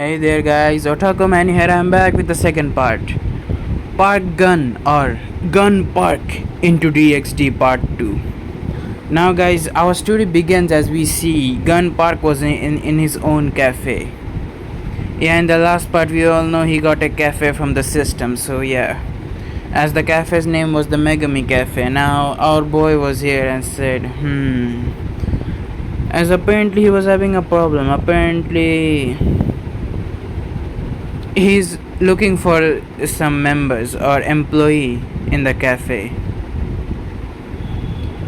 Hey there guys, Otaku Man here. I'm back with the second part. Park Gun or Gun Park into DXD Part 2. Now guys, our story begins as we see Gun Park was in his own cafe. Yeah, in the last part we all know he got a cafe from the system, so yeah. As the cafe's name was the Megami Cafe, now our boy was here and said, as apparently he was having a problem. Apparently he's looking for some members or employee in the cafe.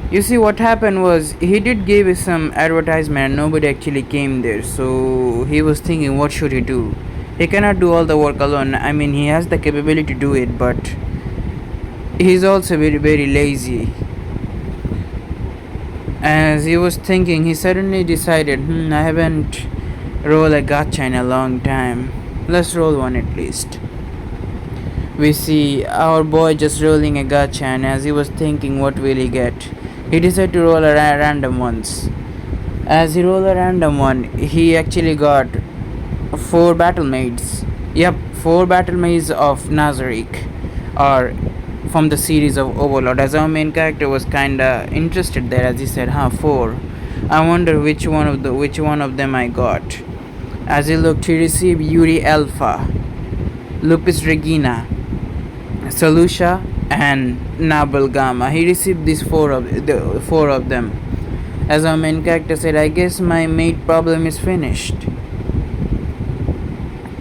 You see, what happened was he did give some advertisement and nobody actually came there, so he was thinking what should he do. He cannot do all the work alone. I mean, he has the capability to do it, but he's also very lazy. As he was thinking, he suddenly decided, I haven't rolled a gacha in a long time. Let's roll one at least. We see our boy just rolling a gacha, and as he was thinking what will he get, he decided to roll a random ones. As he rolled a random one, he actually got 4 battle maids. Yep, 4 battle maids of Nazarick, or from the series of Overlord. As our main character was kinda interested there, as he said, 4. I wonder which one of them I got. As he looked, he received Yuri Alpha, Lupus Regina, Solusha, and Nabal Gamma. He received these four of them. As our main character said, I guess my mate problem is finished.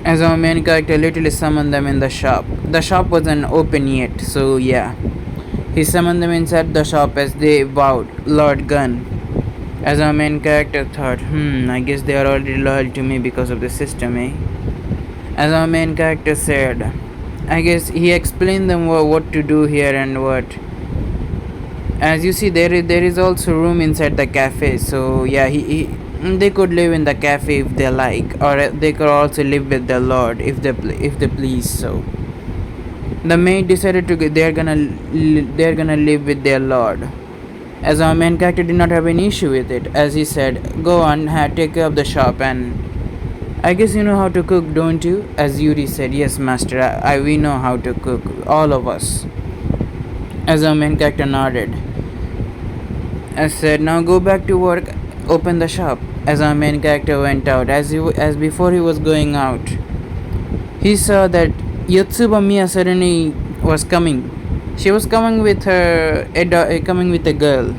As our main character literally summoned them in the shop. The shop wasn't open yet, so yeah. He summoned them inside the shop as they vowed, Lord Gun. As our main character thought, I guess they are already loyal to me because of the system, eh? As our main character said, I guess he explained them what to do here and what. As you see, there is also room inside the cafe, so yeah, they could live in the cafe if they like, or they could also live with the Lord if they please. So the maid decided to they're gonna live with their Lord. As our main character did not have any issue with it, as he said, go on, take care of the shop, and I guess you know how to cook, don't you? As Yuri said, yes master, we know how to cook, all of us. As our main character nodded. As said, now go back to work, open the shop. As our main character went out, as before he was going out, he saw that Yotsuba Miya suddenly was coming. She was coming with a girl.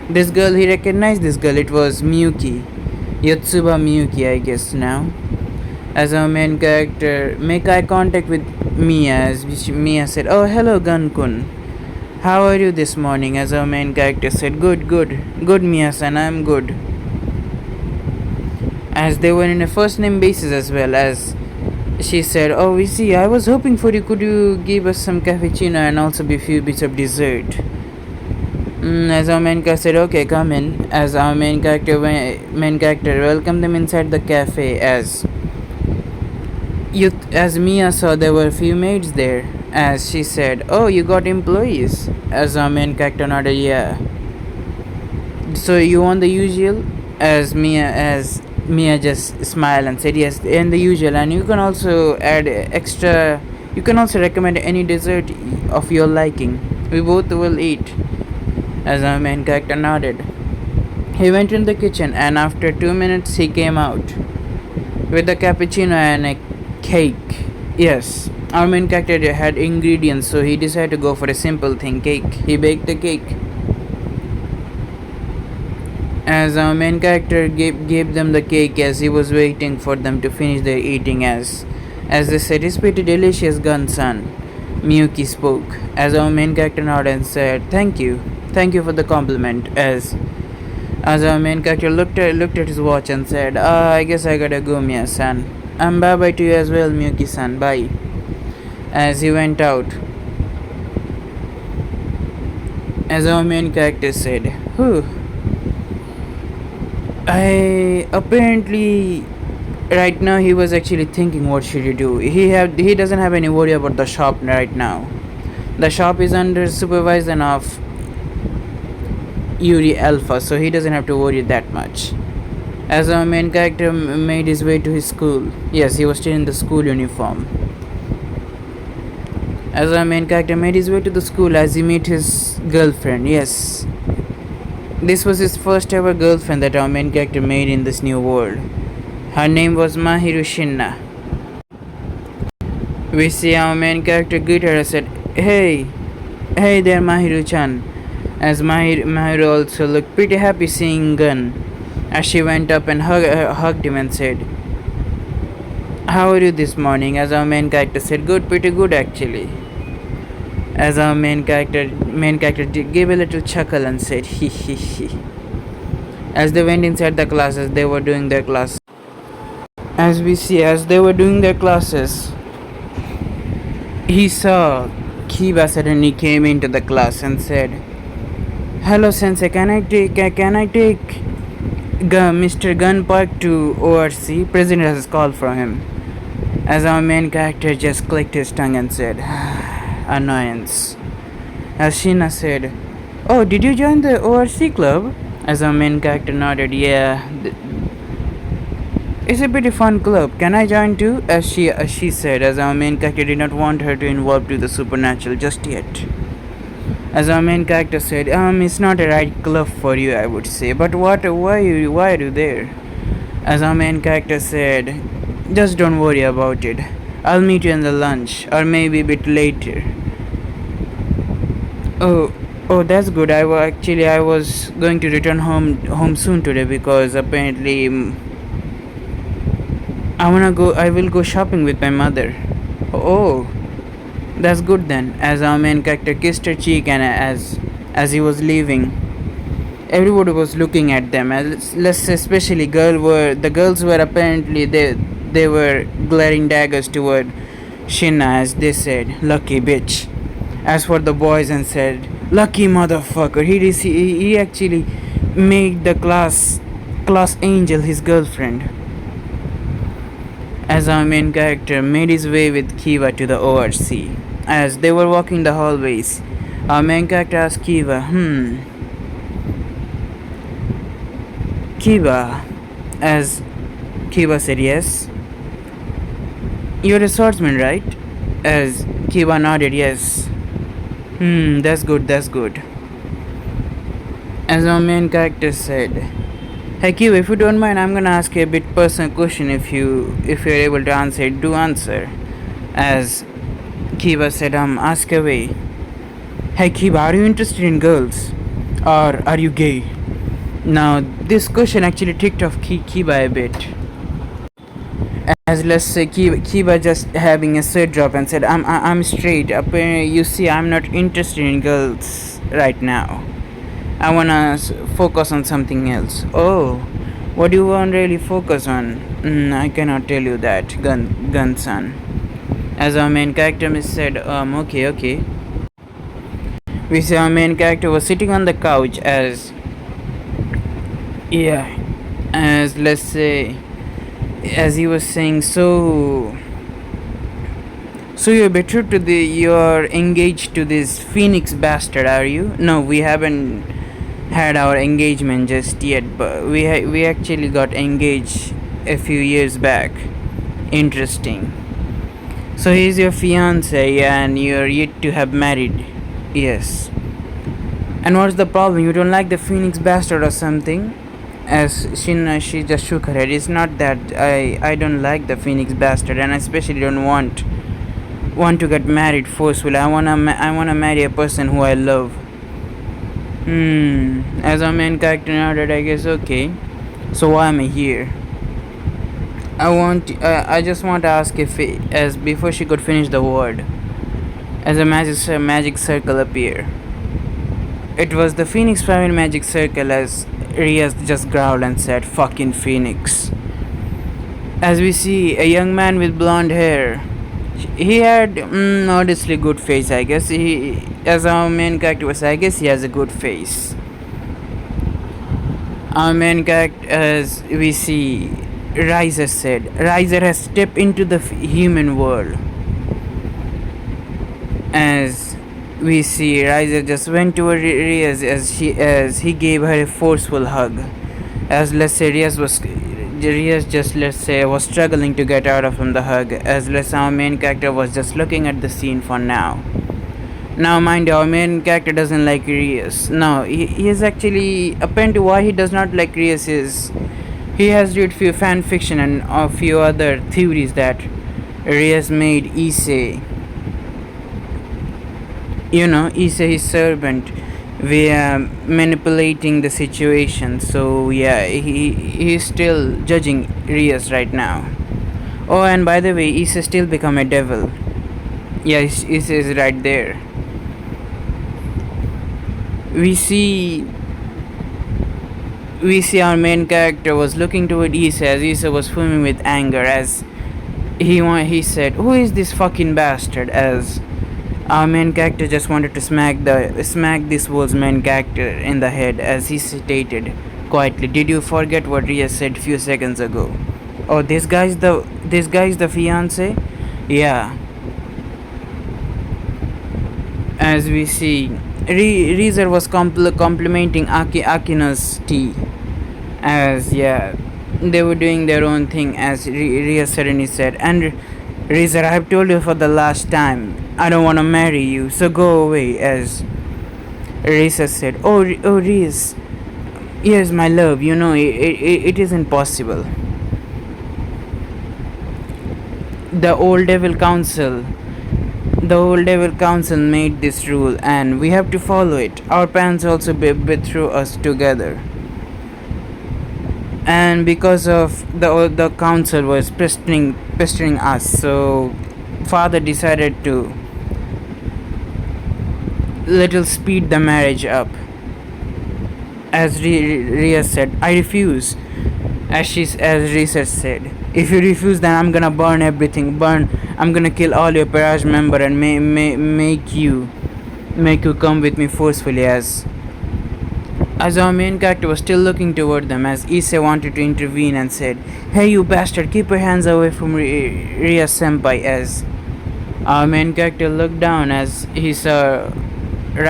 This girl, he recognized this girl. It was Miyuki, Yotsuba Miyuki, I guess now. As our main character make eye contact with Miya, as Miya said, "Oh, hello, Gun-kun. How are you this morning?" As our main character said, "Good, Miya-san. I'm good." As they were in a first name basis as well. As she said, "Oh, we see. I was hoping for you. Could you give us some cappuccino and also a few bits of dessert?" As our main character said, "Okay, come in." As our main character welcomed them inside the cafe. As Miya saw, there were a few maids there. As she said, "Oh, you got employees?" As our main character nodded, "Yeah." "So you want the usual?" As Miya just smiled and said, "Yes, and the usual, and you can also add extra. You can also recommend any dessert of your liking. We both will eat." As our main character nodded. He went in the kitchen, and after 2 minutes he came out with a cappuccino and a cake. Yes, our main character had ingredients, so he decided to go for a simple thing, cake. He baked the cake. As our main character gave them the cake as he was waiting for them to finish their eating. As they said, "It's pretty delicious, Gun-san." Miyuki spoke. As our main character nodded and said, Thank you for the compliment." As our main character looked at his watch and said, I guess I gotta go, Miya-san. And bye to you as well, Miyuki-san. Bye. As he went out. As our main character said, apparently right now he was actually thinking what should he do. He doesn't have any worry about the shop right now. The shop is under supervision of Yuri Alpha, so he doesn't have to worry that much. As our main character made his way to his school. Yes, he was still in the school uniform. As our main character made his way to the school as he met his girlfriend. Yes, this was his first ever girlfriend that our main character made in this new world. Her name was Mahiru Shinna. We see our main character greet her and said, hey there Mahiru-chan. As Mahiru also looked pretty happy seeing Gun. As she went up and hugged him and said, how are you this morning? As our main character said, good, pretty good actually. As our main character gave a little chuckle and said, he he he. As they went inside the classes, they were doing their class. As we see, as they were doing their classes, he saw Kiba suddenly came into the class and said, hello sensei, can I take Mr. Gun Park to ORC? President has called for him. As our main character just clicked his tongue and said, annoyance. As Shina said, oh, did you join the ORC club? As our main character nodded, yeah. It's a pretty fun club. Can I join too? As she said, as our main character did not want her to involve to the supernatural just yet. As our main character said, it's not a right club for you, I would say. But why are you there? As our main character said, just don't worry about it. I'll meet you in the lunch, or maybe a bit later. Oh, that's good. I was going to return home soon today because apparently I will go shopping with my mother. Oh, that's good then. As our main character kissed her cheek and as he was leaving, everybody was looking at them. Especially the girls were apparently they were glaring daggers toward Shinna as they said, lucky bitch. As for the boys and said, lucky motherfucker. He actually made the class angel his girlfriend. As our main character made his way with Kiva to the ORC. As they were walking the hallways, our main character asked Kiva, Kiva. As Kiva said, yes. You're a swordsman, right? As Kiva nodded, yes. That's good. As our main character said, hey Kiva, if you don't mind, I'm gonna ask you a bit personal question. If you're able to answer it, do answer. As Kiva said, ask away. Hey Kiva, are you interested in girls? Or are you gay? Now, this question actually ticked off Kiva a bit. As let's say Kiva just having a sweat drop and said, I'm straight. You see, I'm not interested in girls right now. I wanna focus on something else. Oh, what do you want to really focus on? I cannot tell you that, Gun-san. As our main character said, okay. We see our main character was sitting on the couch as let's say, as he was saying, so you're engaged to this Phoenix bastard, are you? No, we haven't had our engagement just yet, but we actually got engaged a few years back. Interesting. So he's your fiance and you're yet to have married. Yes. And what's the problem? You don't like the Phoenix bastard or something? As she just shook her head. It's not that I don't like the Phoenix bastard, and I especially don't want to get married forcefully. I wanna marry a person who I love. As our main character nodded, I guess okay. So why am I here? I just want to ask if as before she could finish the word, as a magic circle appeared. It was the Phoenix family magic circle as Riaz just growled and said, fucking Phoenix. As we see a young man with blonde hair. He had modestly good face, I guess. As our main character was, I guess he has a good face. Our main character, as we see, Riser said, Riser has stepped into the human world. As we see, Riser just went toward Riaz as he gave her a forceful hug. As let's say Rias just let's say was struggling to get out of from the hug, as let's say our main character was just looking at the scene for now. Now mind you, our main character doesn't like Rias. No, he is actually apparently why he does not like Rias is he has read few fan fiction and a few other theories that Rias made Issei, Issei his servant via manipulating the situation. So yeah, he's still judging Rias right now. Oh, and by the way, Issei still become a devil. Yeah, Issei is right there. We see our main character was looking toward Issei as Issei was fuming with anger as he said, "Who is this fucking bastard?" As our main character just wanted to smack this world's main character in the head as he stated quietly, "Did you forget what Ria said few seconds ago? Oh, this guy's the fiance?" Yeah. As we see, Reezer was complimenting Akino's tea. As yeah, they were doing their own thing. As Ria suddenly said, "And Reezer, I have told you for the last time, I don't want to marry you, so go away." As Reezer said, "Oh, Reese, yes, my love. It isn't possible. The old devil council." The old devil council made this rule and we have to follow it. Our parents also threw us together. And because of the council was pestering us, so father decided to little speed the marriage up. As Ria said, "I refuse." As research said, "If you refuse, then I'm gonna burn everything. I'm gonna kill all your Paraj member and make you come with me forcefully." As our main character was still looking toward them, as Issei wanted to intervene and said, "Hey, you bastard! Keep your hands away from Ria senpai." As our main character looked down, as he saw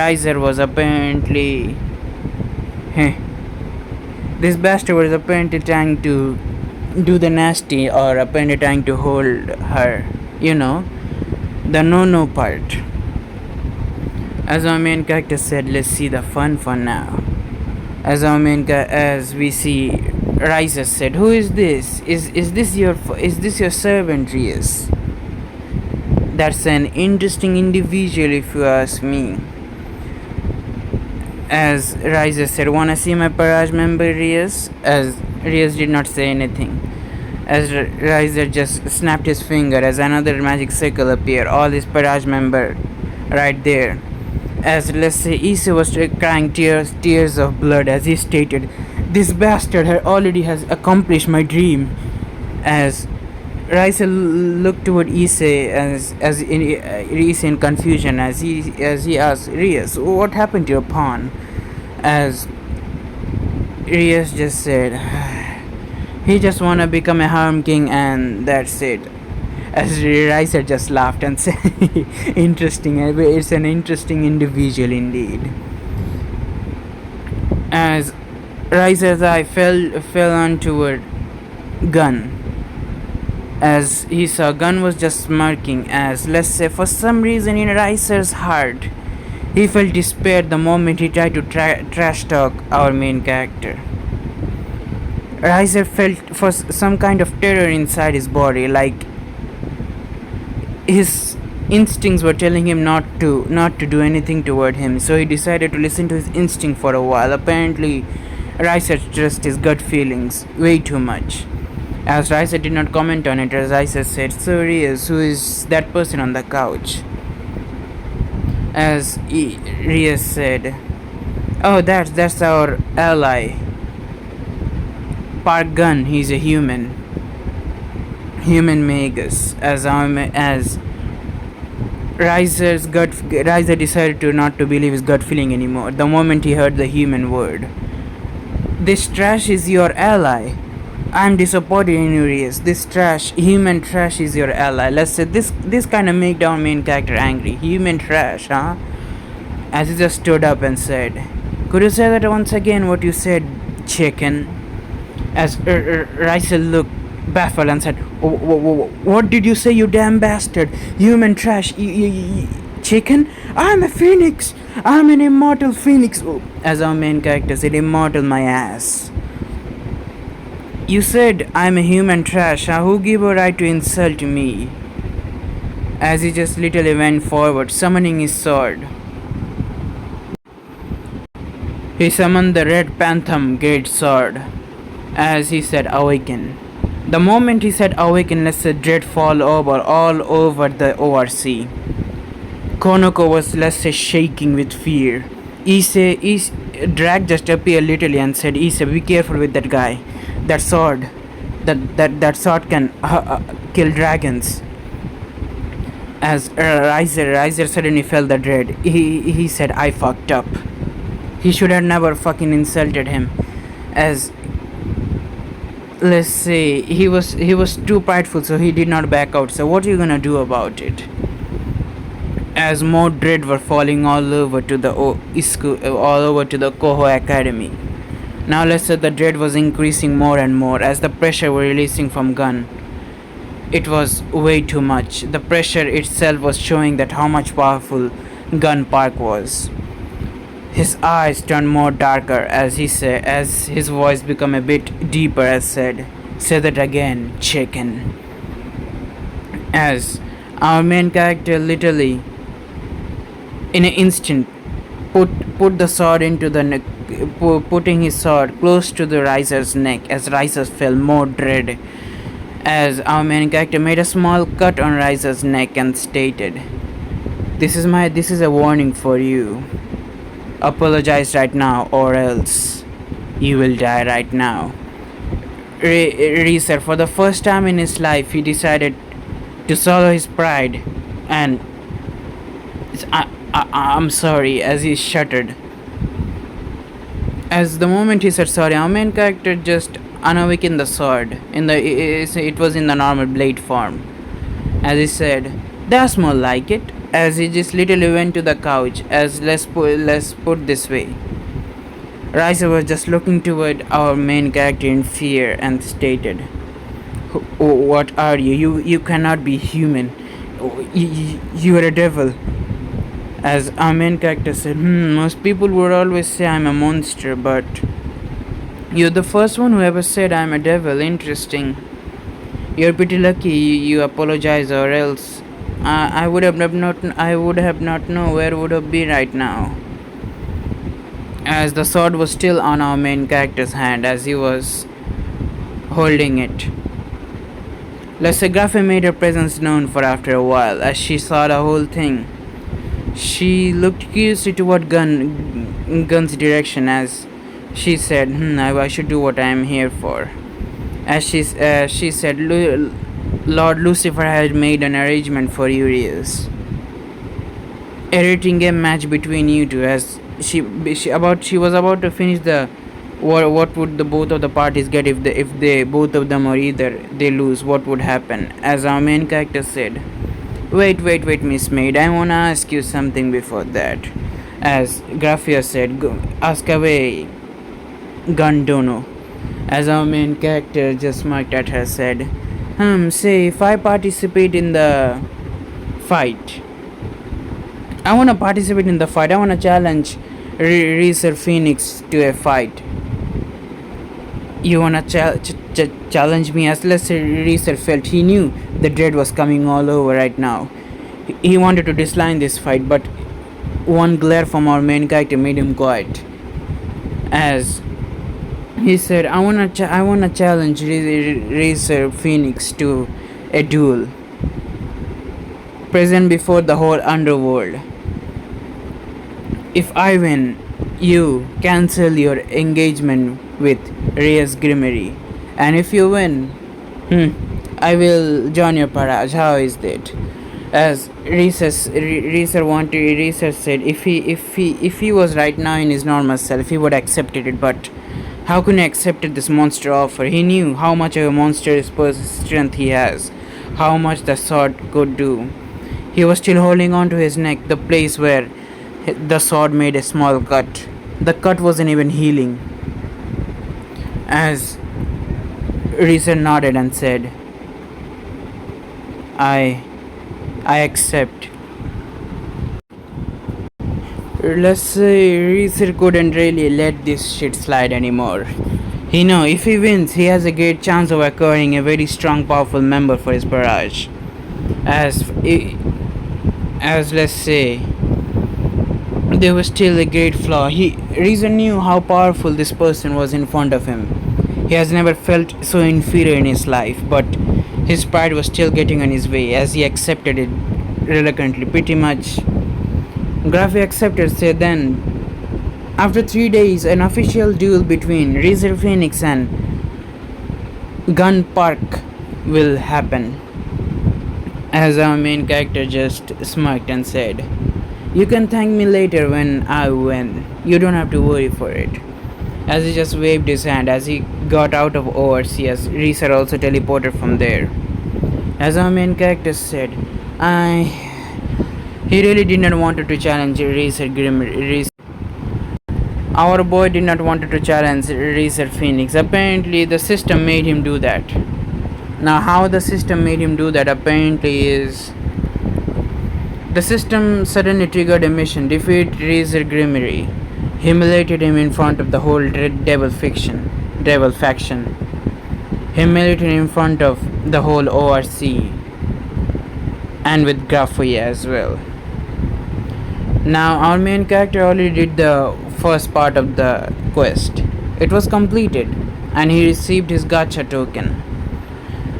Riser was apparently. This bastard was apparently trying to do the nasty or apparently trying to hold her, the no part. As our main character said, "Let's see the fun for now." As we see, Riser said, "Who is this? Is this your servant, Rias?" That's an interesting individual if you ask me. As Riser said, "Wanna see my Paraj member, Rias?" As Rias did not say anything. As Riser just snapped his finger as another magic circle appeared, all his Paraj member right there. As let's say Issei was crying tears of blood as he stated, "This bastard already has accomplished my dream." As Riser looked toward Issei Issei in confusion as he asked Rias, "What happened to your pawn?" As Rias just said, "He just wanna become a harm king and that's it." As Riser just laughed and said, "Interesting. It's an interesting individual indeed." As Riser's eye fell on toward Gun. As he saw Gun was just smirking, as let's say for some reason in Riser's heart he felt despair the moment he tried to trash talk our main character. Riser felt for some kind of terror inside his body, like his instincts were telling him not to do anything toward him, so he decided to listen to his instinct for a while. Apparently Riser trusted his gut feelings way too much. As Riser did not comment on it, as Riser said, "So Rias, who is that person on the couch?" As Rias said, "Oh, that's our ally, Park Gun. He's a human magus." As Riser decided not to believe his gut feeling anymore the moment he heard the human word. "This trash is your ally. I'm disappointed in you, Rias. This human trash is your ally." Let's say this kind of made our main character angry. Human trash, huh? As he just stood up and said, "Could you say that once again, what you said, chicken?" As Rysel looked baffled and said, What did you say, you damn bastard? Human trash, chicken? I'm a phoenix! I'm an immortal phoenix! As our main character said, immortal my ass. You said I'm a human trash, who gave a right to insult me? As he just literally went forward, summoning his sword. He summoned the red phantom great sword. As he said, awaken. The moment he said awaken, let the dread fall over all over the oversea. Konoko was let's say shaking with fear. Ise Drag just appeared literally and said, Ise, be careful with that guy. That sword. That sword can kill dragons. As Riser suddenly felt the dread. He said, I fucked up. He should have never fucking insulted him. As let's say he was too prideful, so he did not back out. So what are you gonna do about it? As more dread were falling all over to the Koho Academy. Now let's say the dread was increasing more and more as the pressure were releasing from Gun. It was way too much. The pressure itself was showing that how much powerful Gun Park was. His eyes turned more darker as his voice became a bit deeper as said, say that again, chicken. As our main character literally, in an instant, put the sword into the neck, putting his sword close to the Riser's neck as Riser felt more dread. As our main character made a small cut on Riser's neck and stated, This is a warning for you. Apologize right now or else you will die right now. Riser, for the first time in his life, he decided to swallow his pride and I'm sorry as he shuddered. As the moment he said sorry, our main character just unawakened the sword. It was in the normal blade form. As he said, that's more like it. As he just literally went to the couch. As let's put this way. Riser was just looking toward our main character in fear and stated, what are you? You cannot be human. You are a devil. As our main character said, most people would always say I'm a monster, but you're the first one who ever said I'm a devil. Interesting. You're pretty lucky you apologize or else I would have not known where would have been right now. As the sword was still on our main character's hand as he was holding it. Let's say Graphe made her presence known for after a while as she saw the whole thing. She looked curiously toward Gun's direction as she said, I should do what I am here for. As she said, Lord Lucifer had made an arrangement for Urias. A rating game match between you two as she was about to finish the what would the both of the parties get if they both of them or either they lose, what would happen? As our main character said, Wait, Miss Maid, I wanna ask you something before that. As Graphia said, ask away, Gandono. As our main character just smirked at her said, say if I participate in the fight. I wanna participate in the fight. I wanna challenge Reeser Phoenix to a fight. You wanna challenge me? As let's say Reeser felt he knew the dread was coming all over right now. He wanted to decline this fight, but one glare from our main character made him quiet. As he said, I wanna challenge Reeser Phoenix to a duel, present before the whole underworld. If I win, you cancel your engagement with Reyes Grimmery, and if you win, I will join your parage. How is that? As Reeser said, if he was right now in his normal self, he would accept it. But how can he accept this monster offer? He knew how much of a monstrous strength he has, how much the sword could do. He was still holding on to his neck, the place where the sword made a small cut. The cut wasn't even healing. As Reeser nodded and said, I I accept. Let's say Reeser couldn't really let this shit slide anymore. He know if he wins, he has a great chance of acquiring a very strong, powerful member for his barrage. As as let's say, there was still a great flaw. Reason knew how powerful this person was in front of him. He has never felt so inferior in his life, but his pride was still getting in his way as he accepted it reluctantly. Pretty much, Graffy accepted, said then. After 3 days, an official duel between Razor Phoenix and Gun Park will happen. As our main character just smirked and said, You can thank me later when I win. You don't have to worry for it. As he just waved his hand as he got out of overseas, Reeser also teleported from there. As our main character said, he really did not want to challenge Reeser Grim. Our boy did not want to challenge Reeser Phoenix. Apparently, the system made him do that. Now, how the system made him do that apparently is the system suddenly triggered a mission: defeat Razor Grimmery, humiliated him in front of the whole devil faction, humiliated him in front of the whole ORC, and with Graffy as well. Now, our main character already did the first part of the quest. It was completed, and he received his gacha token.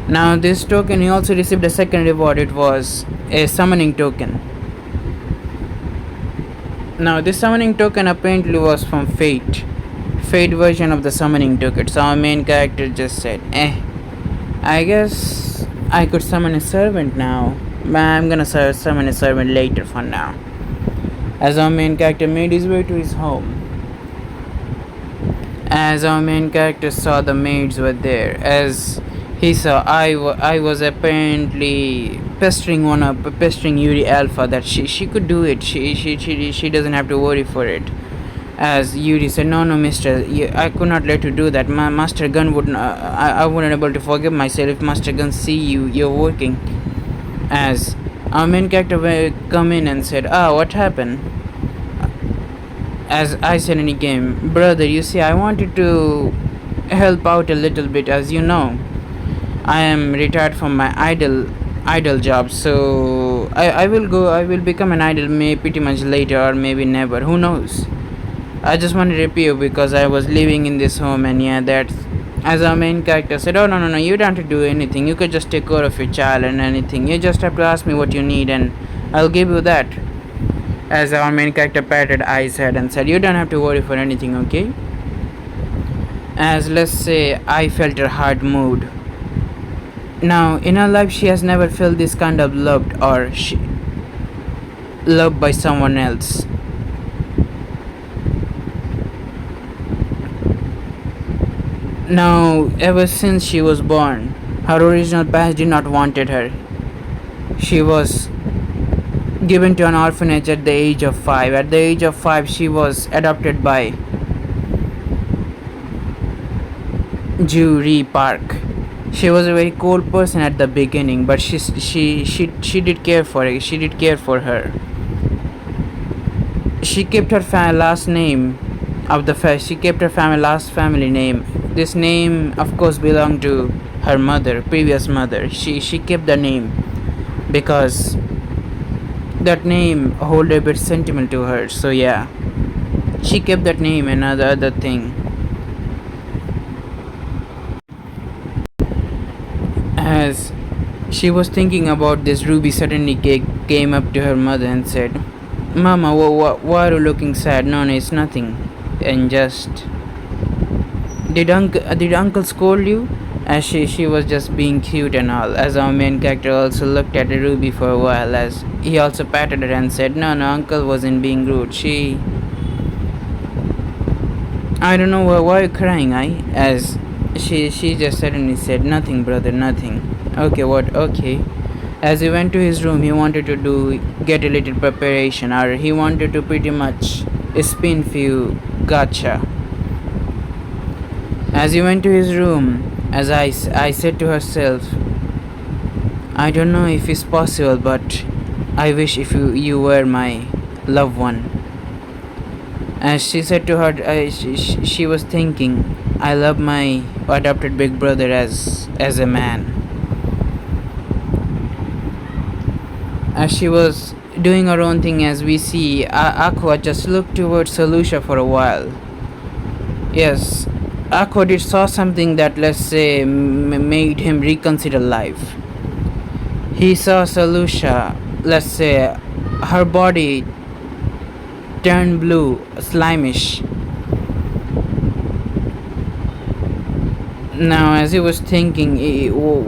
Now this token, he also received a second reward. It was a summoning token. Now this summoning token apparently was from Fate version of the summoning token. So our main character just said, I guess I could summon a servant now, but I'm gonna summon a servant later for now. As our main character made his way to his home, as our main character saw the maids were there, as he saw I was apparently pestering Yuri Alpha that she could do it. She doesn't have to worry for it. As Yuri said, no, mister, I could not let you do that. My Master Gun wouldn't. I wouldn't able to forgive myself if Master Gun see you're working. As our main character will come in and said, what happened? As I said in the game, brother, you see, I wanted to help out a little bit. As you know, I am retired from my idol job, so I will become an idol pretty much later or maybe never, who knows. I just wanted to repay you because I was living in this home, and yeah, that. As our main character said, no, you don't have to do anything, you could just take care of your child and anything, you just have to ask me what you need and I'll give you that. As our main character patted I's head and said, you don't have to worry for anything, okay? As let's say I felt her hard mood. Now, in her life, she has never felt this kind of loved loved by someone else. Now, ever since she was born, her original parents did not wanted her. She was given to an orphanage at the age of 5. At the age of 5, she was adopted by Juri Park. She was a very cold person at the beginning, but she did care for it. She did care for her. She kept her last name of the she kept her last family name. This name, of course, belonged to her mother, previous mother. She kept the name because that name hold a bit sentiment to her. So yeah, she kept that name and other thing. As she was thinking about this, Ruby suddenly came up to her mother and said, Mama, why are you looking sad? No, it's nothing. And just, did uncle scold you? As she was just being cute and all. As our main character also looked at Ruby for a while, as he also patted her and said, no, uncle wasn't being rude. I don't know why you're crying, as she just suddenly said, nothing, brother, nothing. Okay, what? Okay. As he went to his room, he wanted to get a little preparation, or he wanted to pretty much spin few gacha. As he went to his room, As I said to herself, I don't know if it's possible, but I wish if you were my loved one. As she said to her, she was thinking, I love my adopted big brother as a man. As she was doing her own thing, as we see, Aqua just looked towards Salusha for a while. Yes, Aqua did saw something that, let's say, made him reconsider life. He saw Salusha, let's say, her body turned blue, slimish. Now, as he was thinking,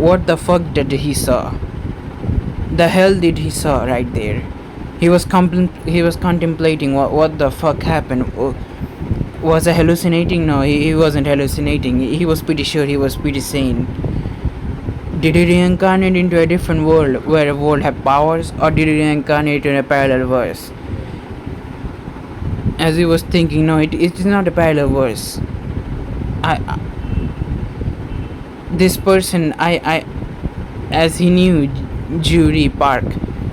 what the fuck did he saw? The hell did he saw right there? He was contemplating what the fuck happened. Was I hallucinating? No, he wasn't hallucinating. He was pretty sure he was pretty sane. Did he reincarnate into a different world where a world had powers, or did he reincarnate in a parallel verse? As he was thinking, no, it is not a parallel verse. This person, as he knew Jury Park,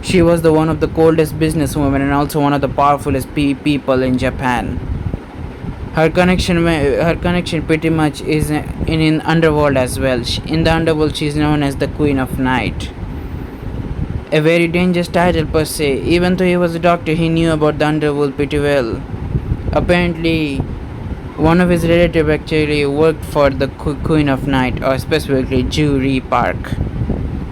she was the one of the coldest businesswomen and also one of the powerfulest people in Japan. Her connection pretty much is in underworld as well. In the underworld, she is known as the Queen of Night. A very dangerous title per se. Even though he was a doctor, he knew about the underworld pretty well. Apparently, one of his relatives actually worked for the Queen of Night, or specifically Jury Park.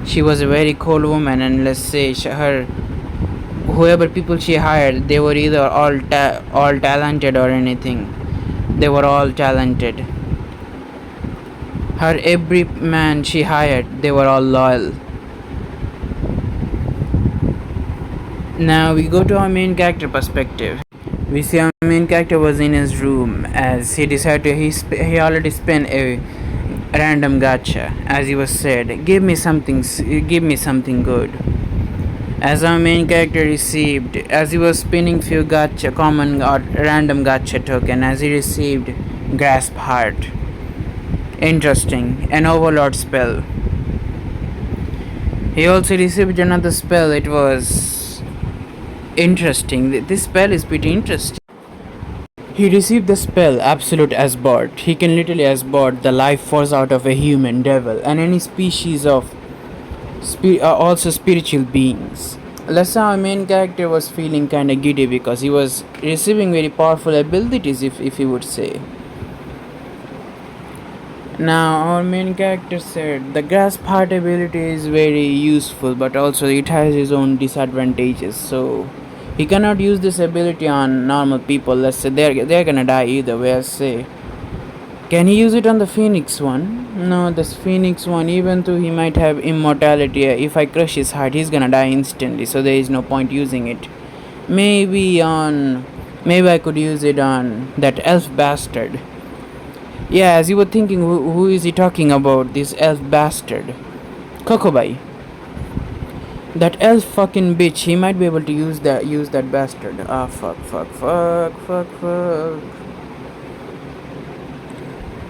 She was a very cold woman, and let's say whoever people she hired, they were either all talented or anything. They were all talented. Her every man she hired, they were all loyal. Now we go to our main character perspective. We see our main character was in his room as he decided he already spent a random gacha. As he was said, give me something good. As our main character received, as he was spinning few gacha, common or random gacha token, as he received Grasp Heart. Interesting, an overlord spell. He also received another spell, it was interesting. This spell is pretty interesting. He received the spell Absolute Asbord. He can literally asbord the life force out of a human, devil, and any species of also spiritual beings. Let's say our main character was feeling kinda giddy because he was receiving very powerful abilities, if he would say. Now our main character said the Grasp Heart ability is very useful, but also it has its own disadvantages, so he cannot use this ability on normal people. Let's say they're gonna die either way. Let's say, can he use it on the Phoenix one? No, this Phoenix one, even though he might have immortality, if I crush his heart, he's gonna die instantly, so there is no point using it. Maybe I could use it on that elf bastard. Yeah, as you were thinking, who is he talking about? This elf bastard, Kokobai. That elf fucking bitch. He might be able to use that bastard. Ah, fuck.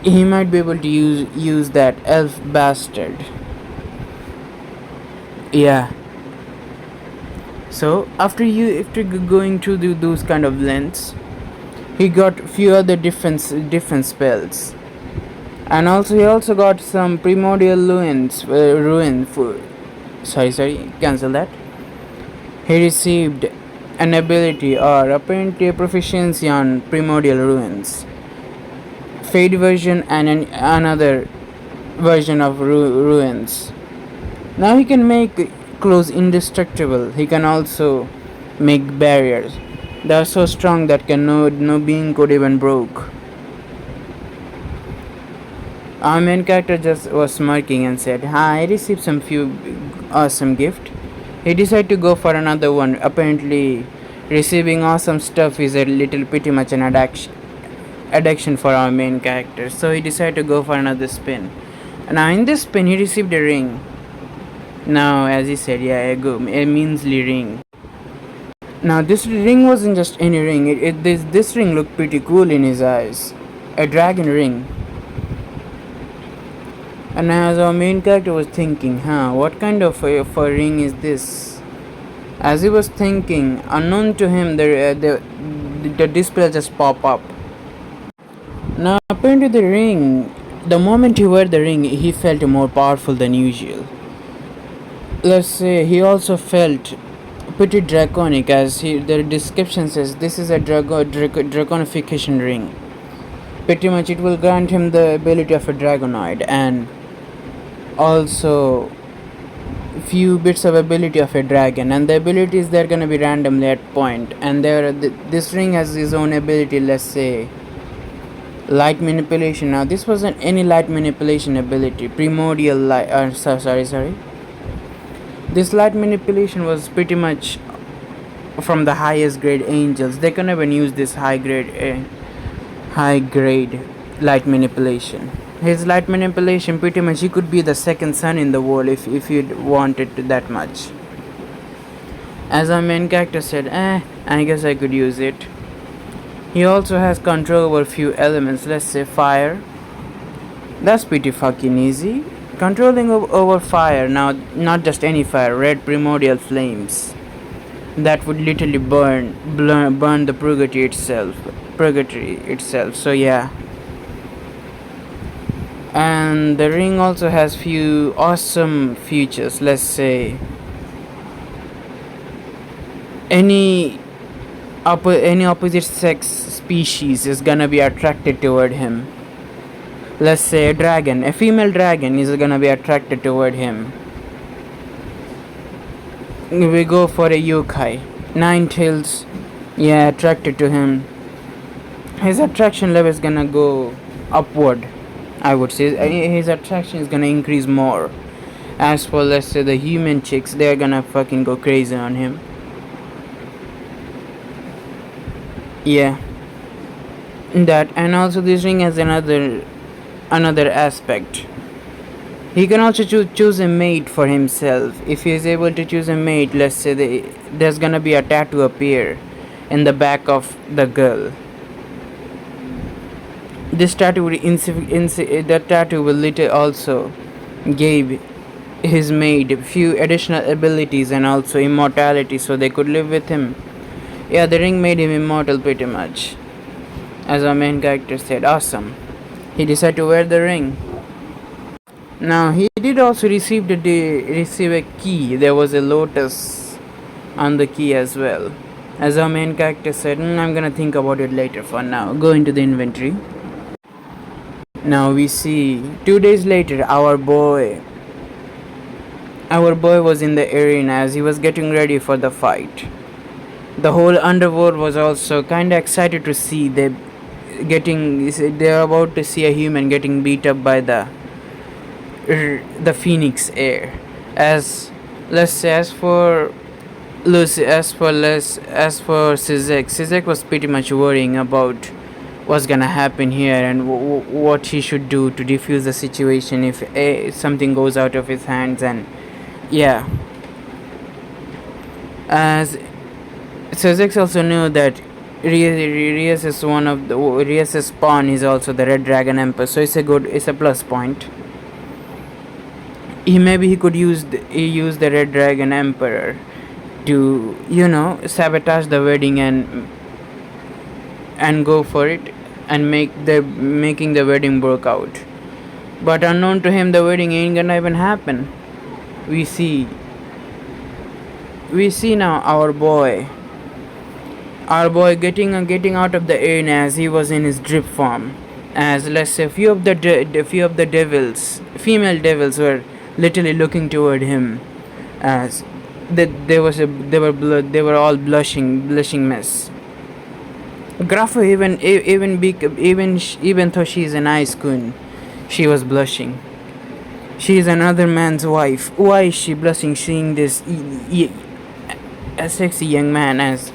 He might be able to use that elf bastard. Yeah. So after going through those kind of lengths, he got few other different spells, and he also got some primordial ruins. Sorry, cancel that. He received an ability or apparently a proficiency on primordial ruins, fade version, and another version of ruins. Now he can make clothes indestructible. He can also make barriers. They are so strong that no being could even broke. Our main character just was smirking and said, I received some few awesome gift. He decided to go for another one. Apparently, receiving awesome stuff is a little pretty much an addiction for our main character. So he decided to go for another spin. Now in this spin, he received a ring. Now, as he said, yeah, a measly ring. Now this ring wasn't just any ring. This ring looked pretty cool in his eyes. A dragon ring. And as our main character was thinking, what kind of a ring is this? As he was thinking, unknown to him, the display just pop up. Now, apparently, the moment he wore the ring, he felt more powerful than usual. Let's say he also felt pretty draconic, as the description says this is a draconification ring. Pretty much, it will grant him the ability of a dragonoid and also few bits of ability of a dragon, and the abilities they're gonna be randomly at point. And this ring has his own ability. Let's say light manipulation. Now this wasn't any light manipulation ability. Primordial light. Sorry. This light manipulation was pretty much from the highest grade angels. They can even use this high grade light manipulation. His light manipulation, pretty much he could be the second sun in the world if he wanted to that much. As our main character said, I guess I could use it. He also has control over few elements. Let's say fire. That's pretty fucking easy. Controlling over fire. Now, not just any fire, red primordial flames that would literally burn the purgatory itself. So yeah. And the ring also has few awesome features. Let's say any opposite sex species is gonna be attracted toward him. Let's say a female dragon is gonna be attracted toward him. We go for a yokai, Ninetales, attracted to him. His attraction level is gonna go upward, I would say. His attraction is gonna increase more. As for, let's say, the human chicks, they're gonna fucking go crazy on him. Yeah, that. And also this ring has another aspect. He can also choose a mate for himself. If he is able to choose a mate, let's say there's gonna be a tattoo appear in the back of the girl. This tattoo will later also give his mate a few additional abilities and also immortality, so they could live with him. Yeah, the ring made him immortal pretty much. As our main character said, awesome. He decided to wear the ring. Now he did also receive a key. There was a lotus on the key as well. As our main character said, I'm gonna think about it later. For now, go into the inventory. Now we see 2 days later, our boy was in the arena as he was getting ready for the fight. The whole underworld was also kinda excited to see they're about to see a human getting beat up by the phoenix air. As for Sizek was pretty much worrying about what's gonna happen here and what he should do to defuse the situation if something goes out of his hands. And yeah, as Sizek also knew that Rias's spawn is also the Red Dragon Emperor, so it's a plus point. He could use the Red Dragon Emperor to sabotage the wedding and go for it and making the wedding work out. But unknown to him, the wedding ain't gonna even happen. We see now our boy getting out of the arena as he was in his drip form. As let's say few of the female devils were literally looking toward him, as they were all blushing mess. Grafo, even though she is an ice queen, she was blushing. She is another man's wife. Why is she blushing seeing this a sexy young man? As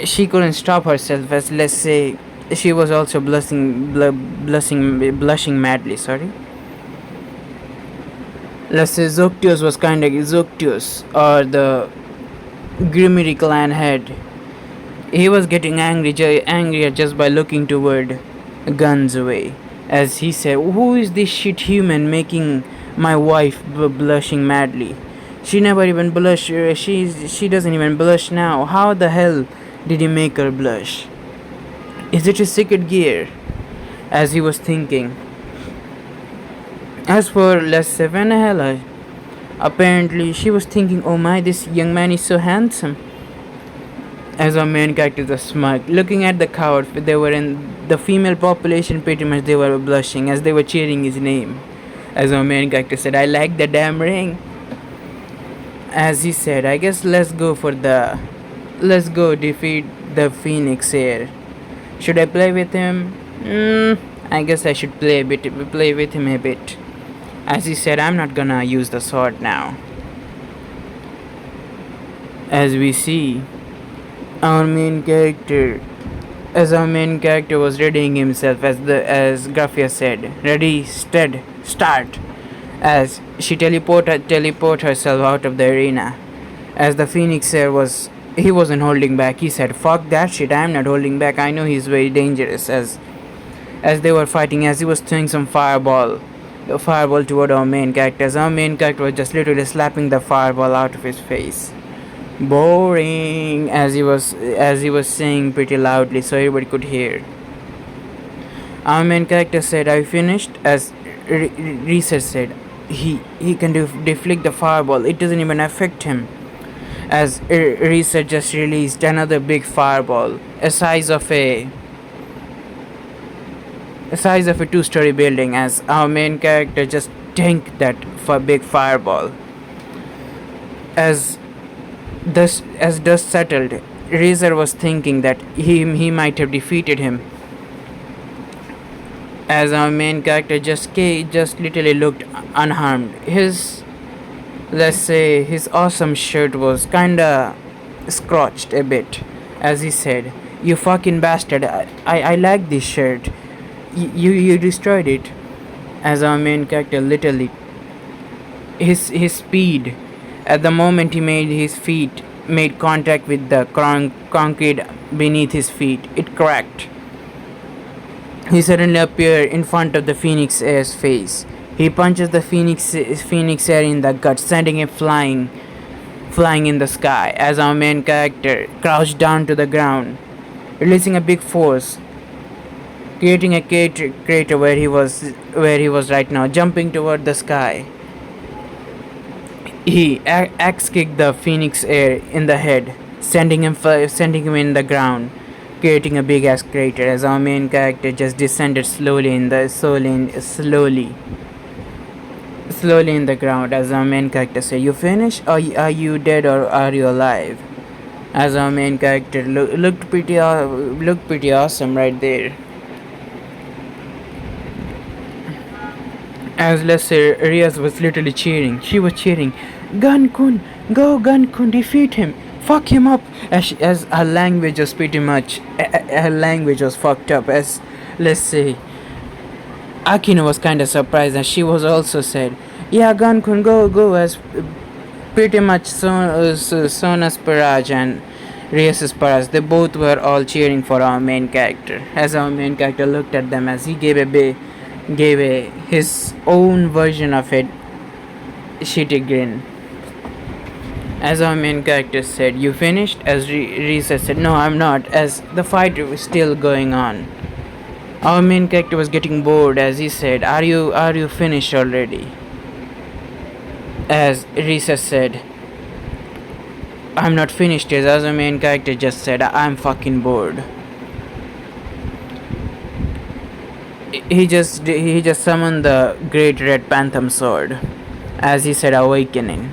she couldn't stop herself, as let's say she was also blushing madly. Sorry. Let's say Zoctios was kinda Zoctios, or the Grimmery clan head. He was getting angrier just by looking toward guns away. as he said, "Who is this shit human making my wife blushing madly? She never even blush. She doesn't even blush now. How the hell did he make her blush? Is it his secret gear?" As he was thinking. As for Les Vanilla, apparently she was thinking, "Oh my, this young man is so handsome." As our main character was smug, looking at the crowd, they were in the female population. Pretty much, they were blushing as they were cheering his name. As our main character said, "I like the damn ring." As he said, "I guess let's go defeat the Phoenix here. Should I play with him? I guess I should play with him a bit." As he said, "I'm not gonna use the sword now." As we see, our main character, as our main character was readying himself, as Graphia said, "Ready, stead, start." As she teleport herself out of the arena. As the Phoenix Air he wasn't holding back. He said, "Fuck that shit, I'm not holding back. I know he's very dangerous." As they were fighting, as he was throwing some fireball toward our main character. As our main character was just literally slapping the fireball out of his face. "Boring," as he was saying pretty loudly so everybody could hear. Our main character said, "I finished." As Research said, he can deflect the fireball. It doesn't even affect him. As Research just released another big fireball, a size of a two-story building. As our main character just tanked that big fireball. As dust settled, Razor was thinking that he might have defeated him. As our main character just literally looked unharmed. Let's say his awesome shirt was kinda scratched a bit. As he said, "You fucking bastard, I like this shirt. You destroyed it." As our main character literally, his speed, at the moment he made contact with the concrete beneath his feet, it cracked. He suddenly appeared in front of the Phoenix Air's face. He punches the Phoenix Air in the gut, sending him flying in the sky. As our main character crouched down to the ground, releasing a big force, creating a crater where he was right now, jumping toward the sky. He axe kicked the Phoenix Air in the head, sending him in the ground, creating a big ass crater. As our main character just descended slowly in the ground. As our main character said, "You finished? Are you dead or are you alive?" As our main character looked pretty awesome right there. As let's say Riaz was literally cheering. She was cheering, "Gun-kun, go Gun-kun, defeat him, fuck him up." As her language was fucked up. As let's say Akino was kinda surprised, and she was also said, "Yeah, Gun-kun, go." As pretty much Sona's Paraj and Riaz's Paraj, they both were all cheering for our main character. As our main character looked at them, as he gave his own version of a shitty grin. As our main character said, "You finished?" As Risa said, "No, I'm not." As the fight was still going on, our main character was getting bored. As he said, "Are you finished already?" As Risa said, "I'm not finished." As our main character just said, "I'm fucking bored." He just summoned the great red phantom sword. As he said, "Awakening."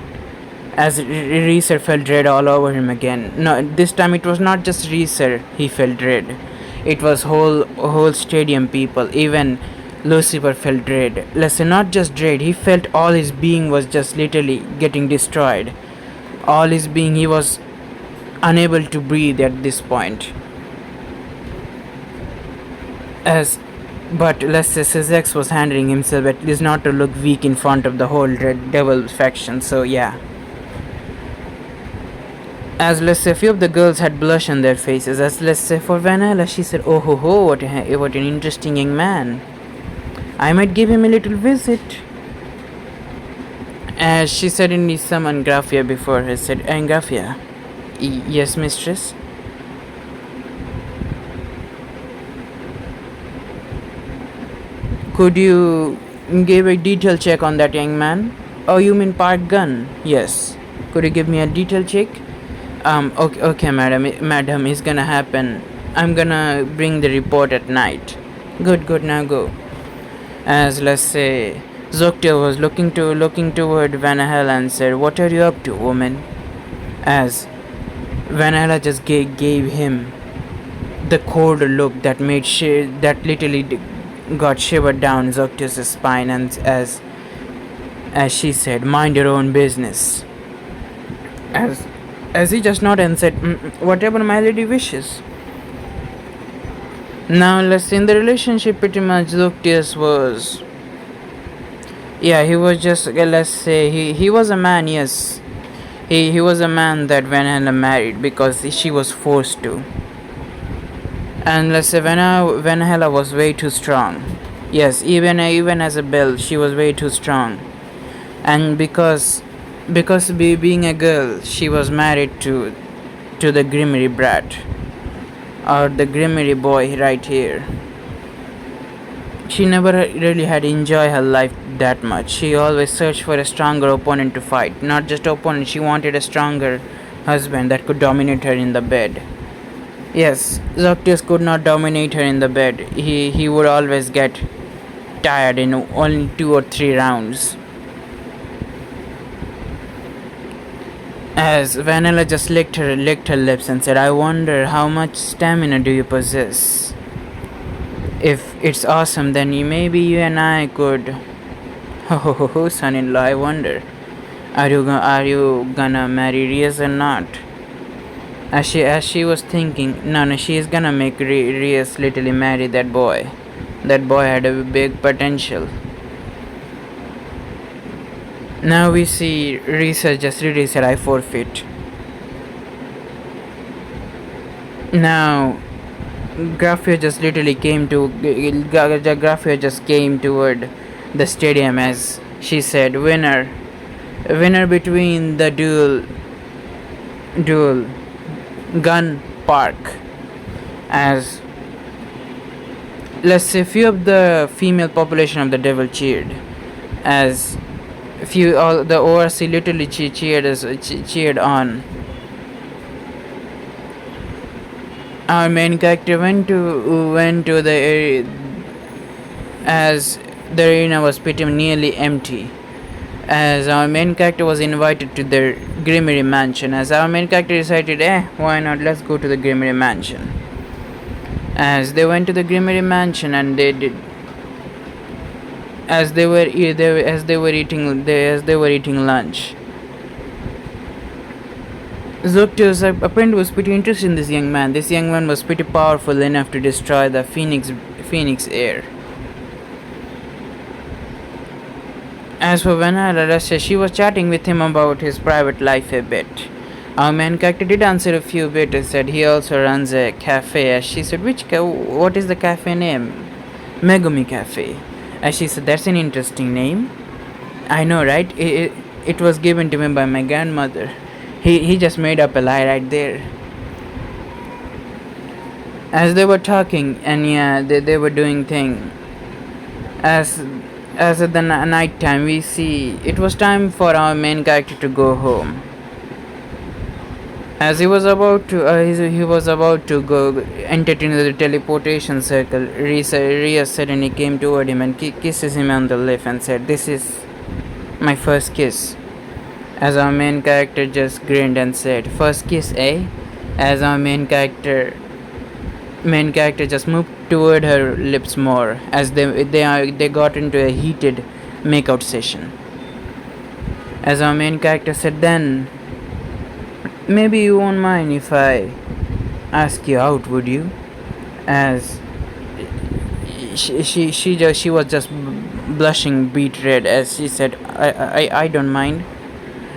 As Reeser felt dread all over him again. No, this time it was not just Reeser he felt dread. It was whole stadium people. Even Lucifer felt dread. Listen, not just dread, he felt all his being was just literally getting destroyed. All his being, he was unable to breathe at this point. But let's say Sizex was handling himself at least not to look weak in front of the whole Red Devil faction, so yeah. As let's say a few of the girls had blush on their faces. As let's say for Vanilla, she said, "Oh ho ho, what an interesting young man." I might give him a little visit. As she suddenly summoned Graphia before her, said, Graphia. Yes, mistress? Could you give a detailed check on that young man? Oh, you mean Park Gun? Yes. Could you give me a detailed check? Okay, madam, it's gonna happen. I'm gonna bring the report at night. Good, now go. As let's say, Zoctio was looking toward Vanahel and said, What are you up to, woman? As Vanahela just gave him the cold look that that literally got shivered down Zoctio's spine, and as she said, Mind your own business. As he just nodded and said, Whatever my lady wishes. Now let's see, in the relationship pretty much Zoctius was, yeah, he was just, let's say, he was a man, yes. He was a man that Vanella married because she was forced to. And let's say Vanella was way too strong. Yes, even as a belle, she was way too strong. And because being a girl, she was married to the Grimmery brat, or the Grimmery boy right here. She never really had enjoyed her life that much. She always searched for a stronger opponent to fight. Not just opponent, she wanted a stronger husband that could dominate her in the bed. Yes, Zoctius could not dominate her in the bed. He would always get tired in only 2 or 3 rounds. As Vanilla just licked her lips and said, I wonder how much stamina do you possess? If it's awesome, then maybe you and I could. Oh, son-in-law, I wonder. Are you gonna marry Rias or not? As she was thinking, no, she is gonna make Rias literally marry that boy. That boy had a big potential. Now we see Risa just really said, I forfeit. Now Graphia just literally came toward the stadium as she said, winner between the duel gun park. As let's say few of the female population of the devil cheered, as all the ORC literally cheered on. Our main character went to the area, as the arena was pretty nearly empty. As our main character was invited to the Grimmery Mansion. As our main character decided, why not? Let's go to the Grimmery Mansion. As they went to the Grimmery Mansion, and they did. As they were eating lunch, Zoctius apparently was pretty interested in this young man. This young man was pretty powerful enough to destroy the Phoenix heir. As for Vanilla, she was chatting with him about his private life a bit. Our main character did answer a few bit and said he also runs a cafe. As she said, what is the cafe name? Megumi Cafe. As she said, that's an interesting name. I know, right? It was given to me by my grandmother. He just made up a lie right there. As they were talking, and yeah, they were doing thing. As at the night time, we see it was time for our main character to go home. As he was about to go enter into the teleportation circle, Rhea suddenly came toward him and kisses him on the lips and said, "This is my first kiss." As our main character just grinned and said, "First kiss, eh?" As our main character just moved toward her lips more, as they got into a heated makeout session. As our main character said, "Then maybe you won't mind if I ask you out, would you?" As she was just blushing beet red as she said, I don't mind."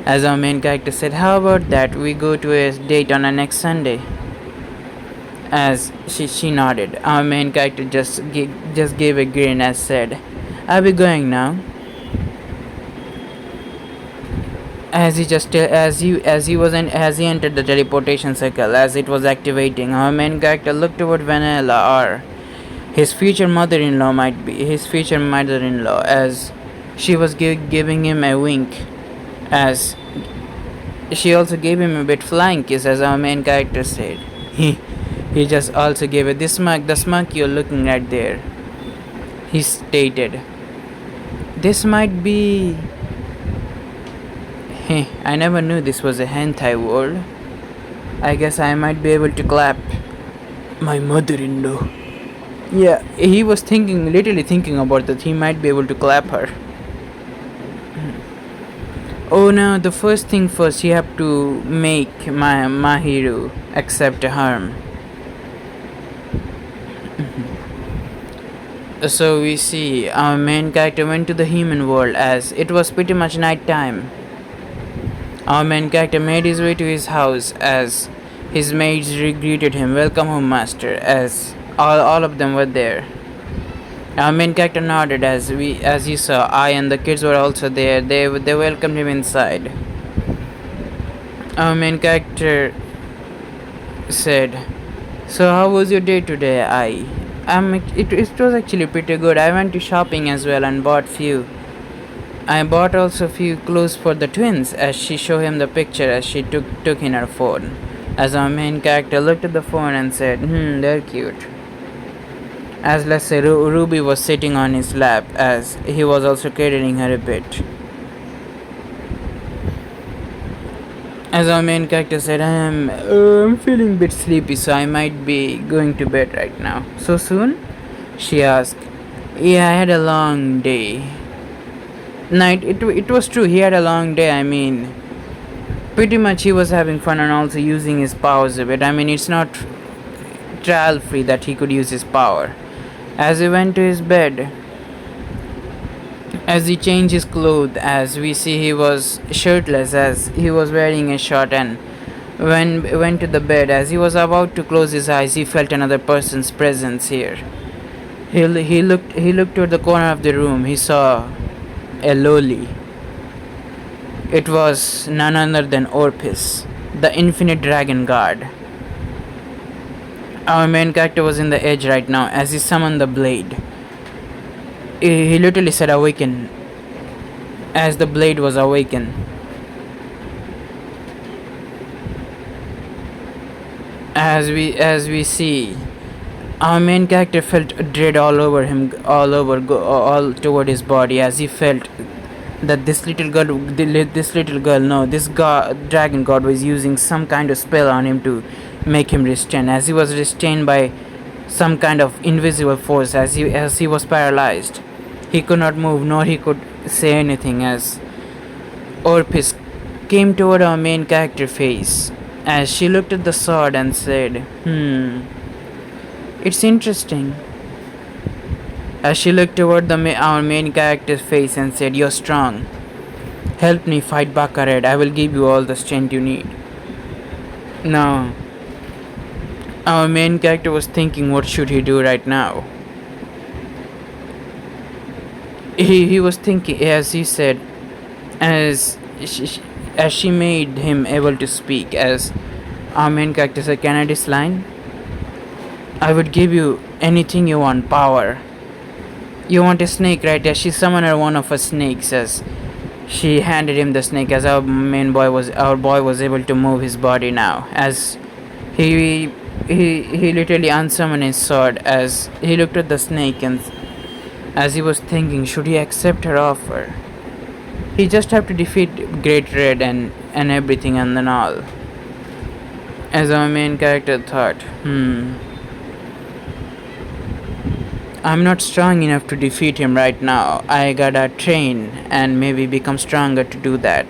As our main character said, "How about that? We go to a date on a next Sunday." As she nodded. Our main character just gave a grin as said, I'll be going now. As he entered the teleportation circle, as it was activating, our main character looked toward Vanilla, or his future mother-in-law might be his future mother-in-law, as she was giving him a wink, as she also gave him a bit flying kiss, as our main character said. He just also gave it the smirk you're looking at there. He stated, "This might be." Hey, I never knew this was a hentai world. I guess I might be able to clap my mother-in-law. Yeah, he was literally thinking about that. He might be able to clap her. Oh no, the first thing first, you have to make Mahiru accept harm. So we see our main character went to the human world, as it was pretty much night time. Our main character made his way to his house, as his maids greeted him, "Welcome home, master," as all of them were there. Our main character nodded, as you saw, I and the kids were also there. They welcomed him inside. Our main character said, "So how was your day today?" It was actually pretty good. I went to shopping as well and I bought also few clothes for the twins, as she showed him the picture as she took in her phone. As our main character looked at the phone and said, they're cute. As let's say Ruby was sitting on his lap, as he was also cradling her a bit. As our main character said, I'm feeling a bit sleepy, so I might be going to bed right now. So soon? She asked. Yeah, I had a long day. Night. It was true, he had a long day. I mean, pretty much he was having fun and also using his powers a bit. I mean, it's not trial free that he could use his power. As he went to his bed, as he changed his clothes, as we see he was shirtless, as he was wearing a shirt, and when went to the bed, as he was about to close his eyes, he felt another person's presence here. He looked toward the corner of the room. He saw a loli. It was none other than Orpis, the infinite dragon god. Our main character was in the edge right now, as he summoned the blade. He literally said awaken, as the blade was awakened. As we see, our main character felt dread all toward his body, as he felt that this dragon god was using some kind of spell on him to make him restrained, as he was restrained by some kind of invisible force, as he was paralyzed. He could not move, nor he could say anything, as Orpis came toward our main character face, as she looked at the sword and said, it's interesting. As she looked toward our main character's face and said, you're strong. Help me fight Bakared. I will give you all the strength you need. Now, our main character was thinking, what should he do right now? He was thinking, as he said, as she made him able to speak, as our main character said, can I this line? I would give you anything you want, power. You want a snake, right? As she summoned one of her snakes, as she handed him the snake, as our boy was able to move his body now, as he literally unsummoned his sword, as he looked at the snake, and as he was thinking, should he accept her offer? He just have to defeat Great Red and everything and then all. As our main character thought, I'm not strong enough to defeat him right now. I gotta train and maybe become stronger to do that.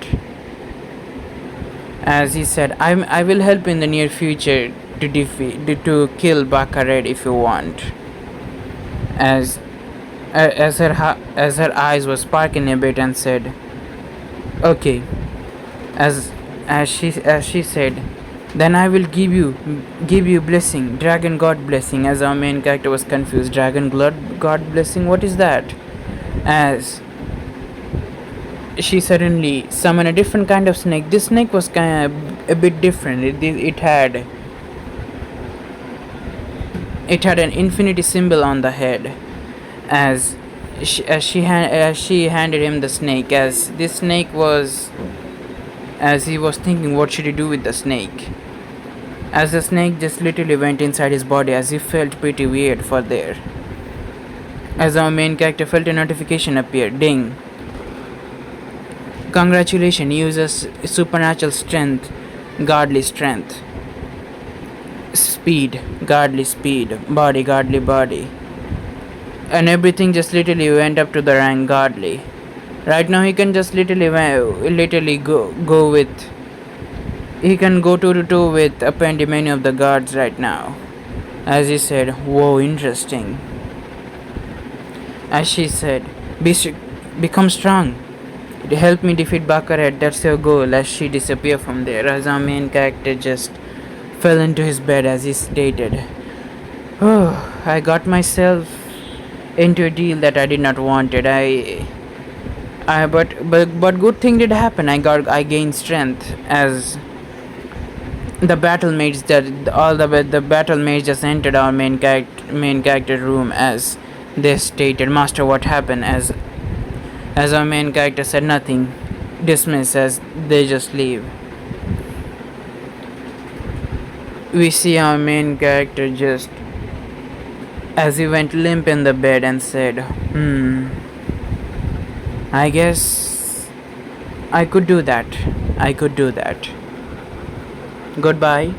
As he said, I will help in the near future to kill Bakared if you want. As her eyes were sparkling a bit and said, okay. As she said, then I will give you blessing, dragon god blessing. As our main character was confused, dragon god blessing, what is that? as she suddenly summoned a different kind of snake. This snake was kind of a bit different. It had an infinity symbol on the head. As she handed him the snake, as this snake was, as he was thinking what should he do with the snake, as the snake just literally went inside his body, as he felt pretty weird for there. As our main character felt a notification appear. Ding. Congratulations, uses supernatural strength, godly strength, speed, godly speed, body, godly body. And everything just literally went up to the rank godly. Right now he can just literally go with, he can go toe to toe with apparently many of the gods right now. As he said, whoa, interesting. As she said, become strong. Help me defeat Bakaret, that's your goal. As she disappeared from there, as our main character just fell into his bed, as he stated, oh, I got myself into a deal that I did not wanted. But good thing did happen. I gained strength, as the battle mates the battle mates just entered our main character room, as they stated, Master, what happened? As our main character said, nothing. Dismiss, as they just leave. We see our main character just, as he went limp in the bed, and said, I guess I could do that. Goodbye.